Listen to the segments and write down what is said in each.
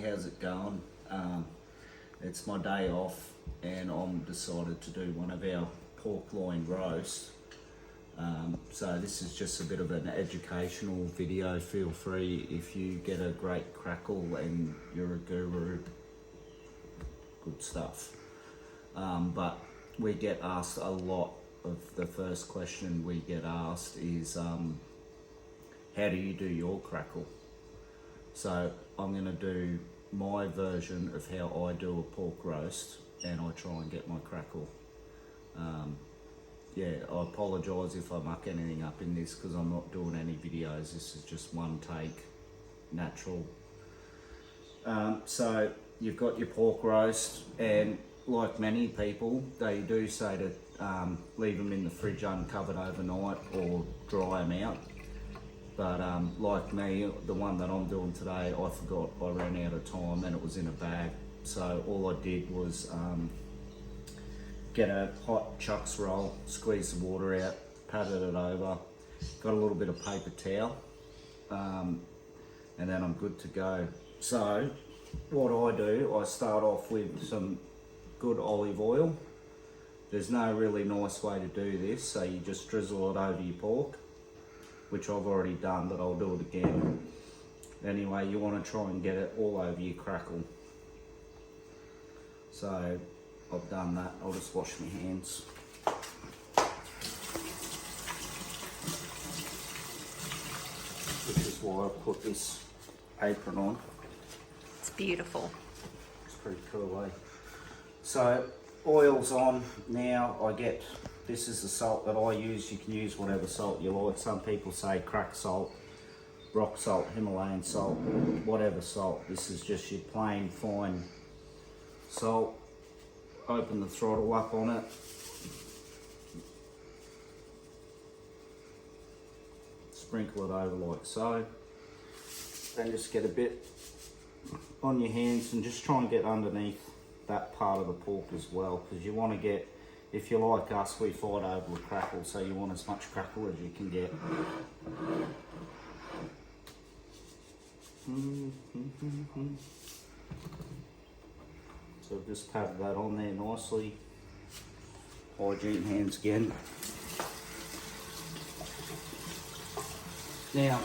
how's it going? It's my day off and I'm decided to do one of our pork loin roast. So this is just a bit of an educational video. Feel free if you get a great crackle and you're a guru, good stuff. But we get asked a lot of the first question we get asked is, how do you do your crackle? So I'm going to do my version of how I do a pork roast and I try and get my crackle. Yeah, I apologise if I muck anything up in this because I'm not doing any videos. This is just one take, natural. So you've got your pork roast, and like many people, they do say to leave them in the fridge uncovered overnight or dry them out. But like me, the one that I'm doing today, I forgot, I ran out of time and it was in a bag. So all I did was get a hot chucks roll, squeeze the water out, patted it over, got a little bit of paper towel, and then I'm good to go. So what I do, I start off with some good olive oil. There's no really nice way to do this, so you just drizzle it over your pork, which I've already done, but I'll do it again. Anyway, you want to try and get it all over your crackle. So I've done that, I'll just wash my hands. Which is why I put this apron on. It's beautiful. It's pretty cool, eh? So oil's on now. This is the salt that I use. You can use whatever salt you like. Some people say crack salt, rock salt, Himalayan salt, whatever salt. This is just your plain fine salt. Open the throttle up on it. Sprinkle it over like so. Then just get a bit on your hands and just try and get underneath that part of the pork as well, because you want to get, if you're like us, we fight over the crackle, so you want as much crackle as you can get. So just pat that on there nicely. Hygiene hands again. Now,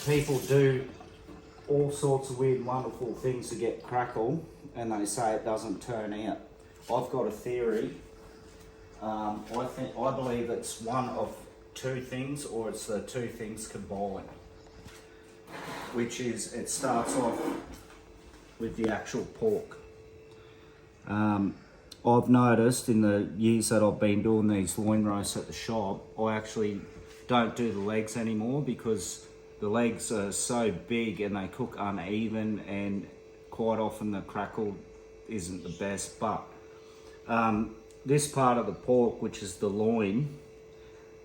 people do all sorts of weird, wonderful things to get crackle, and they say it doesn't turn out. I've got a theory. I believe it's one of two things, or it's the two things combined. Which is, it starts off with the actual pork. I've noticed in the years that I've been doing these loin roasts at the shop, I actually don't do the legs anymore because the legs are so big and they cook uneven, and quite often the crackle isn't the best. But this part of the pork, which is the loin,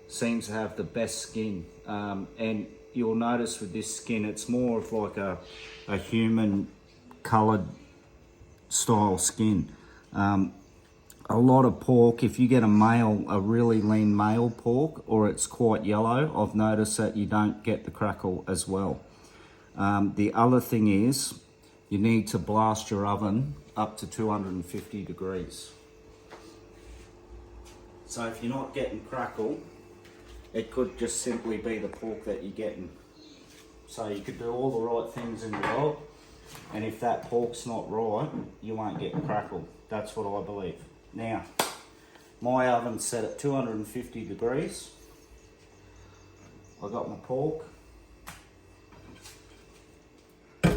seems to have the best skin, and you'll notice with this skin it's more of like a human coloured style skin. A lot of pork, if you get a really lean male pork, or it's quite yellow, I've noticed that you don't get the crackle as well. The other thing is, you need to blast your oven up to 250 degrees. So if you're not getting crackle, it could just simply be the pork that you're getting. So you could do all the right things in the world, and if that pork's not right, you won't get crackle. That's what I believe. Now, my oven's set at 250 degrees. I got my pork. I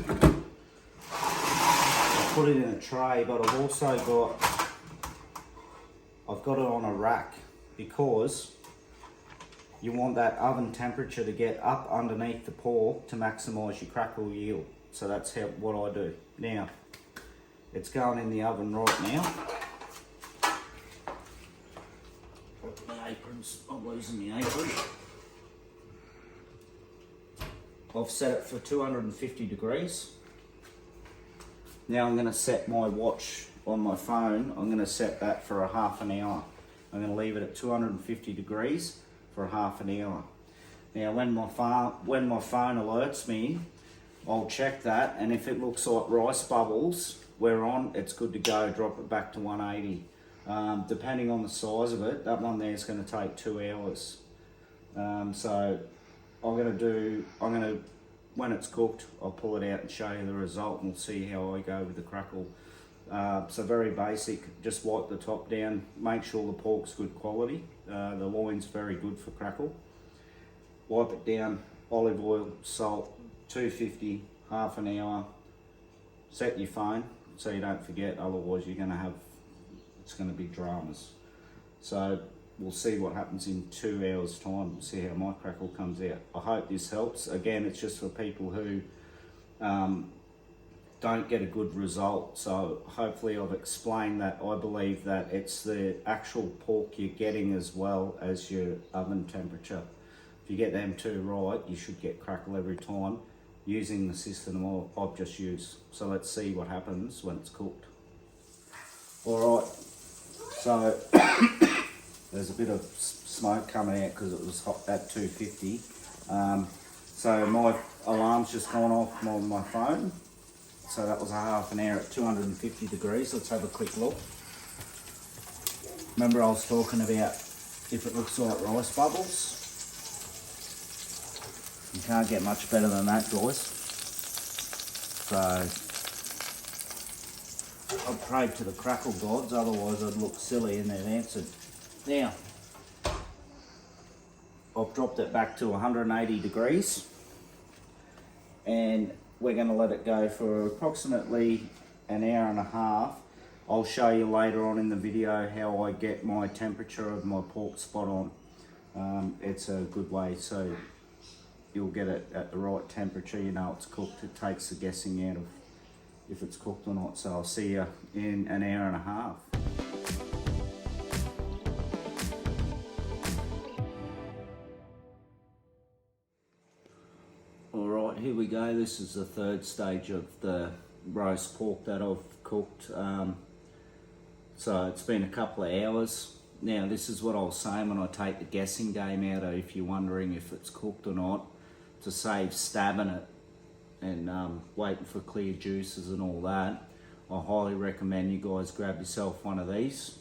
put it in a tray, but I've also got it on a rack, because you want that oven temperature to get up underneath the pork to maximise your crackle yield. So that's what I do. Now, it's going in the oven right now. My aprons, I'm losing my apron. I've set it for 250 degrees. Now I'm going to set my watch on my phone. I'm going to set that for a half an hour. I'm going to leave it at 250 degrees for a half an hour. Now when my phone alerts me I'll check that, and if it looks like rice bubbles, we're on, it's good to go. Drop it back to 180. Depending on the size of it, that one there is going to take 2 hours. So when it's cooked, I'll pull it out and show you the result, and we'll see how I go with the crackle. So very basic, just wipe the top down, make sure the pork's good quality. The loin's very good for crackle. Wipe it down, olive oil, salt, 250, half an hour. Set your phone so you don't forget, otherwise it's gonna be dramas. So we'll see what happens in 2 hours time, see how my crackle comes out. I hope this helps. Again, it's just for people who don't get a good result. So hopefully I've explained that. I believe that it's the actual pork you're getting as well as your oven temperature. If you get them two right, you should get crackle every time using the system I've just used. So let's see what happens when it's cooked. All right, so there's a bit of smoke coming out because it was hot at 250. So my alarm's just gone off on my phone. So that was a half an hour at 250 degrees. Let's have a quick look. Remember I was talking about if it looks like rice bubbles. You can't get much better than that, guys. So I've prayed to the crackle gods, otherwise I'd look silly, and they've answered. Now, I've dropped it back to 180 degrees, and we're going to let it go for approximately an hour and a half. I'll show you later on in the video how I get my temperature of my pork spot on. It's a good way, so you'll get it at the right temperature. You know it's cooked. It takes the guessing out of if it's cooked or not. So I'll see you in an hour and a half. All right, here we go. This is the third stage of the roast pork that I've cooked. So it's been a couple of hours. Now this is what I was saying when I take the guessing game out of, if you're wondering if it's cooked or not, to save stabbing it and waiting for clear juices and all that. I highly recommend you guys grab yourself one of these.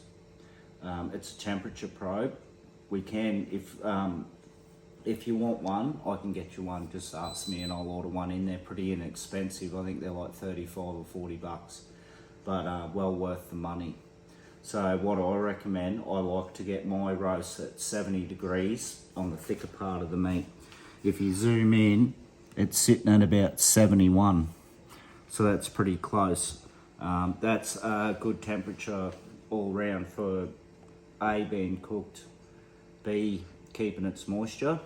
It's a temperature probe. We can, if you want one, I can get you one. Just ask me and I'll order one in. They're pretty inexpensive. I think they're like 35 or 40 bucks, but well worth the money. So what I recommend, I like to get my roast at 70 degrees on the thicker part of the meat. If you zoom in, it's sitting at about 71. So that's pretty close. That's a good temperature all round for A, being cooked, B, keeping its moisture.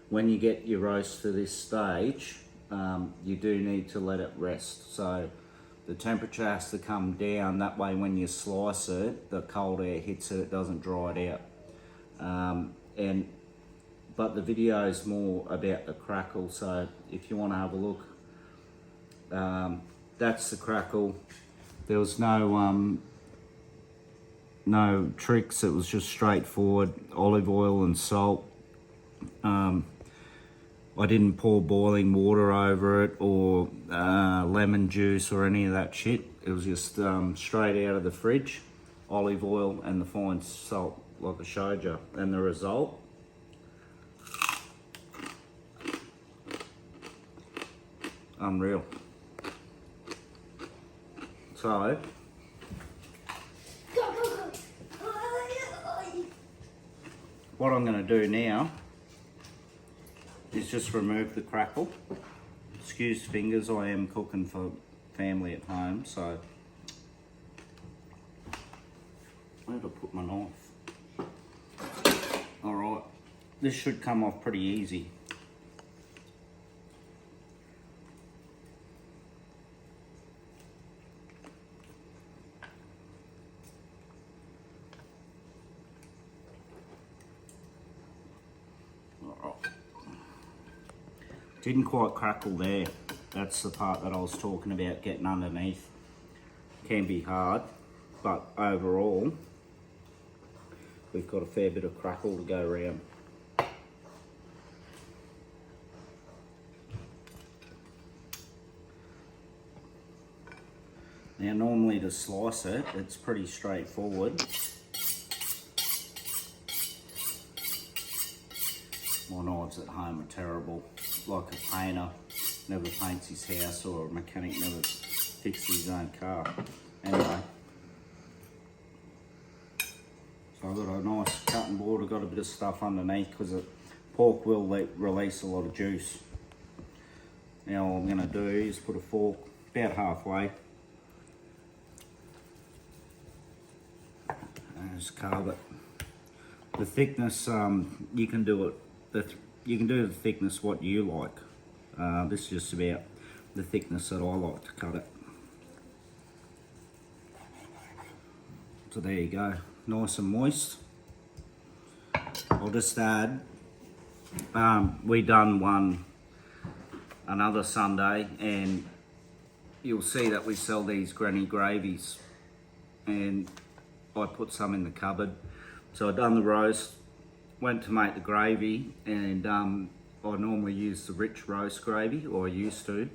When you get your roast to this stage, you do need to let it rest. So the temperature has to come down, that way when you slice it, the cold air hits it, it doesn't dry it out. But the video is more about the crackle, so if you want to have a look, that's the crackle. There was no tricks, it was just straightforward, olive oil and salt. I didn't pour boiling water over it or lemon juice or any of that shit. It was just straight out of the fridge, olive oil and the fine salt like I showed you. And the result, unreal. So, what I'm going to do now is just remove the crackle. Excuse fingers, I am cooking for family at home, so where did I put my knife? Alright, this should come off pretty easy. Didn't quite crackle there. That's the part that I was talking about, getting underneath. Can be hard, but overall, we've got a fair bit of crackle to go around. Now normally to slice it, it's pretty straightforward. My knives at home are terrible. Like a painter never paints his house, or a mechanic never fixes his own car. Anyway. So I've got a nice cutting board. I've got a bit of stuff underneath because pork will release a lot of juice. Now all I'm going to do is put a fork about halfway and just carve it. The thickness, you can do it. You can do the thickness what you like. This is just about the thickness that I like to cut it. So there you go, nice and moist. I'll just add, we done one another Sunday, and you'll see that we sell these granny gravies, and I put some in the cupboard. So I done the roast, went to make the gravy, and I normally use the rich roast gravy, or I used to,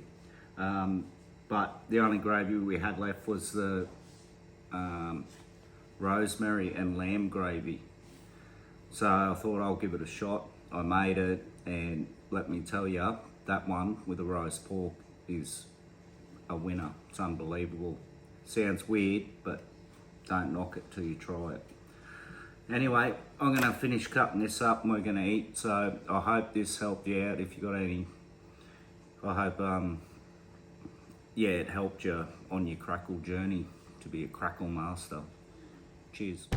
but the only gravy we had left was the rosemary and lamb gravy. So I thought I'll give it a shot. I made it, and let me tell you, that one with the roast pork is a winner. It's unbelievable. Sounds weird, but don't knock it till you try it. Anyway, I'm gonna finish cutting this up and we're gonna eat. So I hope this helped you out. If you got any, I hope, yeah, it helped you on your crackle journey to be a crackle master. Cheers.